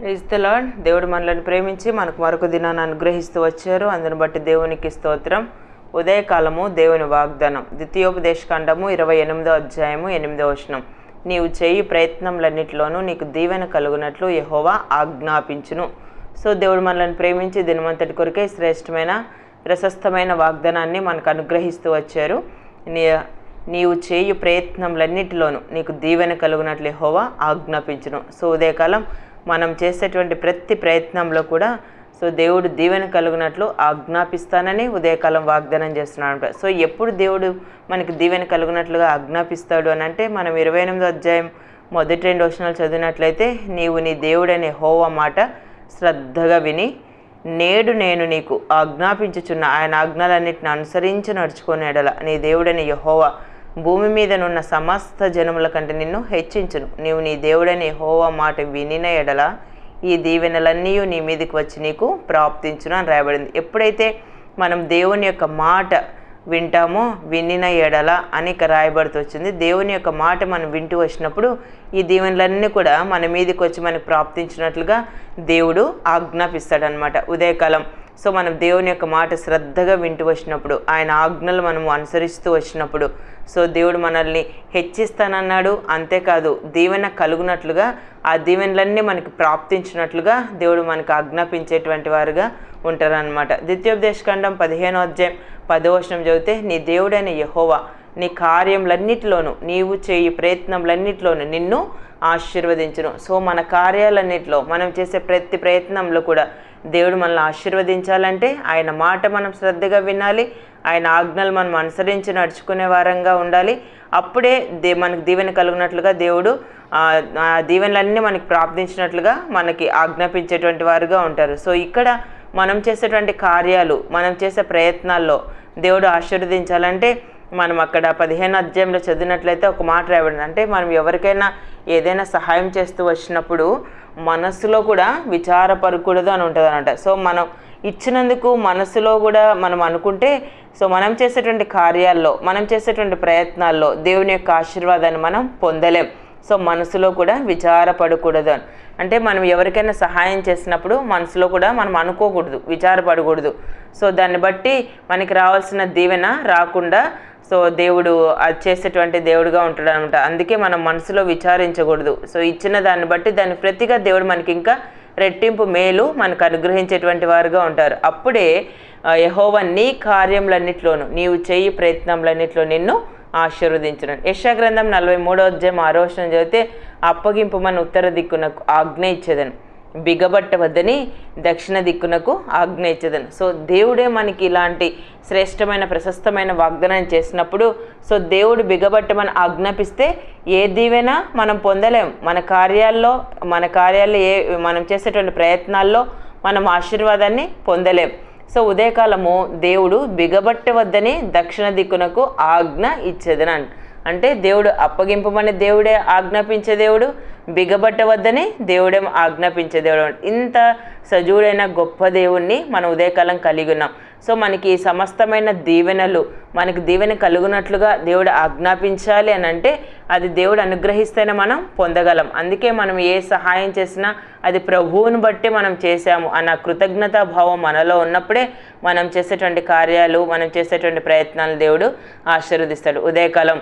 Praise the lord. దేవుడు మనల్ని ప్రేమించి మనకు మరొక దినాన్ని అనుగ్రహిస్తూ వచ్చారు. అందుని బట్టి దేవునికి స్తోత్రం. ఉదయకాలము దేవుని వాగ్దానం. ద్వితీయోపదేశకాండము 28వ అధ్యాయము 8వ వచనం. నీవు చేయి ప్రయత్నములన్నిటిలోనూ నీకు దీవెన కలుగునట్లు యెహోవా ఆజ్ఞాపించును. సో దేవుడు మనల్ని ప్రేమించి దినమంతటి కొరకే శ్రేష్టమైన ప్రశస్తమైన వాగ్దానాన్ని మనకు అనుగ్రహిస్తూ వచ్చారు. నీవు చేయు ప్రయత్నములన్నిటిలోనూ నీకు దీవెన కలుగునట్లు యెహోవా ఆజ్ఞాపించును. సో ఉదయకాలం మనం చేసేటువంటి ప్రతి ప్రయత్నంలో కూడా దేవుడు దీవెన కలుగునట్లు ఆజ్ఞాపిస్తానని ఉదయకాలం వాగ్దానం చేస్తున్నాడు. సో ఎప్పుడు దేవుడు మనకి దీవెన కలుగునట్లుగా ఆజ్ఞాపిస్తాడు అని అంటే మనం 28వ అధ్యాయం మొదటి 2 వచనాలు చదివినట్లయితే, నీవు నీ దేవుడనే యెహోవా మాట శ్రద్ధగా విని నేడు నేను నీకు ఆజ్ఞాపించుచున్న ఆయన ఆజ్ఞలన్నిటిని అనుసరించి నడుచుకునే ఎడల నీ దేవుడని యెహోవా భూమి మీదనున్న సమస్త జనముల కంటే నిన్ను హెచ్చించును. నీవు నీ దేవుడని యెహోవా మాట వినిన ఎడల ఈ దీవెనలన్నీ నీ మీదకి వచ్చి నీకు ప్రాప్తించును అని రాయబడింది. ఎప్పుడైతే మనం దేవుని యొక్క మాట వింటామో వినిన ఎడల అని రాయబడుతూ వచ్చింది. దేవుని యొక్క మాట మనం వింటూ వచ్చినప్పుడు ఈ దీవెనలన్నీ కూడా మన మీదకి వచ్చి మనకు ప్రాప్తించినట్లుగా దేవుడు ఆజ్ఞాపిస్తాడనమాట ఉదయకాలం. సో మనం దేవుని యొక్క మాట శ్రద్ధగా వింటూ వచ్చినప్పుడు, ఆయన ఆజ్ఞలు మనము అనుసరిస్తూ వచ్చినప్పుడు దేవుడు మనల్ని హెచ్చిస్తానన్నాడు. అంతేకాదు దీవెన కలుగునట్లుగా ఆ దీవెనలన్నీ మనకి ప్రాప్తించినట్లుగా దేవుడు మనకు ఆజ్ఞాపించేటువంటి వారుగా ఉంటారనమాట. ద్వితీయోపదేశకాండం 15వ అధ్యాయం 10వ వచనం చదివితే, నీ దేవుడైన యెహోవా నీ కార్యములన్నిటిలోనూ నీవు చేయి ప్రయత్నములన్నిటిలోనూ నిన్ను ఆశీర్వదించును. సో మన కార్యాలన్నిటిలో మనం చేసే ప్రతి ప్రయత్నంలో కూడా దేవుడు మనల్ని ఆశీర్వదించాలంటే ఆయన మాట మనం శ్రద్ధగా వినాలి, ఆయన ఆజ్ఞలు మనం అనుసరించి నడుచుకునే వారంగా ఉండాలి. అప్పుడే మనకు దీవెన కలిగినట్లుగా దేవుడు ఆ దీవెనలన్నీ మనకి ప్రాప్తించినట్లుగా మనకి ఆజ్ఞాపించేటువంటి వారుగా ఉంటారు. సో ఇక్కడ మనం చేసేటువంటి కార్యాలు, మనం చేసే ప్రయత్నాల్లో దేవుడు ఆశీర్వదించాలంటే మనం అక్కడ 15వ అధ్యాయంలో చదివినట్లయితే ఒక మాట రాయబడింది. అంటే మనం ఎవరికైనా ఏదైనా సహాయం చేస్తూ వచ్చినప్పుడు మనస్సులో కూడా విచారపడకూడదు అని ఉంటుంది అనమాట. సో మనం ఇచ్చినందుకు మనసులో కూడా మనం అనుకుంటే మనం చేసేటువంటి కార్యాల్లో, మనం చేసేటువంటి ప్రయత్నాల్లో దేవుని యొక్క ఆశీర్వాదాన్ని మనం పొందలేం. సో మనసులో కూడా విచారపడకూడదు అని అంటే మనం ఎవరికైనా సహాయం చేసినప్పుడు మనసులో కూడా మనం అనుకోకూడదు, విచారపడకూడదు. సో దాన్ని బట్టి మనకి రావాల్సిన దీవెన రాకుండా దేవుడు అది చేసేటువంటి దేవుడుగా ఉంటాడు అనమాట. అందుకే మనం మనసులో విచారించకూడదు. ఇచ్చిన దాన్ని బట్టి దాని ప్రతిగా దేవుడు మనకి ఇంకా రెట్టింపు మేలు మనకు అనుగ్రహించేటువంటి వారుగా ఉంటారు. అప్పుడే యెహోవా నీ కార్యములన్నిటిలోనూ నీవు చేయి ప్రయత్నములన్నిటిలో నిన్ను ఆశీర్వదించును. యెషయా గ్రంథం 43వ అధ్యాయం 6వ వచనం చదివితే, అప్పగింపుమని ఉత్తర దిక్కునకు ఆజ్ఞ ఇచ్చేదను, బిగబట్టవద్దని దక్షిణ దిక్కునకు ఆజ్ఞ ఇచ్చేదను. దేవుడే మనకి ఇలాంటి శ్రేష్టమైన ప్రశస్తమైన వాగ్దానం చేసినప్పుడు దేవుడు బిగబట్టమని ఆజ్ఞాపిస్తే ఏ దీవెన మనం పొందలేం. మన కార్యాల్లో మనం చేసేటువంటి ప్రయత్నాల్లో మనం ఆశీర్వాదాన్ని పొందలేం. ఉదయకాలము దేవుడు బిగబట్టవద్దని దక్షిణ దిక్కునకు ఆజ్ఞ ఇచ్చేదని అంటే దేవుడు అప్పగింపమని దేవుడే ఆజ్ఞాపించే దేవుడు, బిగబట్టవద్దని దేవుడే ఆజ్ఞాపించే దేవుడు. ఇంత సజీవుడైన గొప్ప దేవుణ్ణి మనం ఉదయకాలం కలిగి ఉన్నాం. మనకి సమస్తమైన దీవెనలు మనకి దీవెన కలుగునట్లుగా దేవుడు ఆజ్ఞాపించాలి అని అంటే అది దేవుడు అనుగ్రహిస్తేనే మనం పొందగలం. అందుకే మనం ఏ సహాయం చేసినా అది ప్రభువుని బట్టి మనం చేశాము అన్న కృతజ్ఞతా భావం మనలో ఉన్నప్పుడే మనం చేసేటువంటి కార్యాలు, మనం చేసేటువంటి ప్రయత్నాలు దేవుడు ఆశీర్వదిస్తాడు. ఉదయకాలం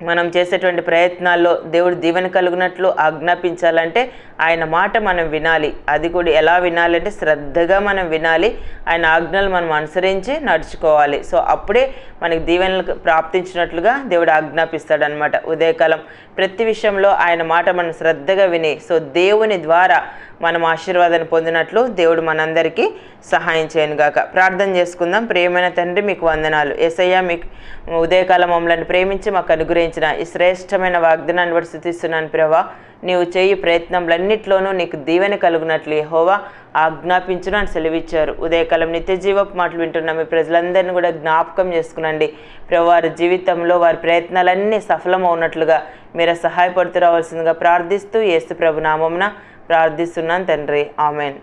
మనం చేసేటువంటి ప్రయత్నాల్లో దేవుడు దీవెన కలుగునట్లు ఆజ్ఞాపించాలంటే ఆయన మాట మనం వినాలి. అది కూడా ఎలా వినాలంటే శ్రద్ధగా మనం వినాలి, ఆయన ఆజ్ఞలు మనం అనుసరించి నడుచుకోవాలి. అప్పుడే మనకి దీవెనలు ప్రాప్తించినట్లుగా దేవుడు ఆజ్ఞాపిస్తాడనమాట. ఉదయకాలం ప్రతి విషయంలో ఆయన మాట మనం శ్రద్ధగా విని దేవుని ద్వారా మనం ఆశీర్వాదాన్ని పొందినట్లు దేవుడు మనందరికీ సహాయం చేయనుగాక. ప్రార్థన చేసుకుందాం. ప్రియమైన తండ్రి, మీకు వందనాలు. యేసయ్య, మీకు ఉదయకాలం మమ్మల్ని ప్రేమించి మాకు అనుగ్రహించిన ఈ శ్రేష్టమైన వాగ్దానాన్ని బట్టి స్తుతిస్తున్నాను ప్రభా. నీవు చేయి ప్రయత్నములన్నిటిలోనూ నీకు దీవెన కలుగునట్లు యెహోవా ఆజ్ఞాపించును అని సెలవిచ్చారు. ఉదయకాలం నిత్య జీవపు మాటలు వింటున్న మీ ప్రజలందరినీ కూడా జ్ఞాపకం చేసుకునండి ప్రభు. వారి జీవితంలో వారి ప్రయత్నాలన్నీ సఫలమవునట్లుగా మీరు సహాయపడుతూ రావాల్సిందిగా ప్రార్థిస్తూ యేసు ప్రభు నామమున ప్రార్థిస్తున్నాను తండ్రి. ఆమెన్.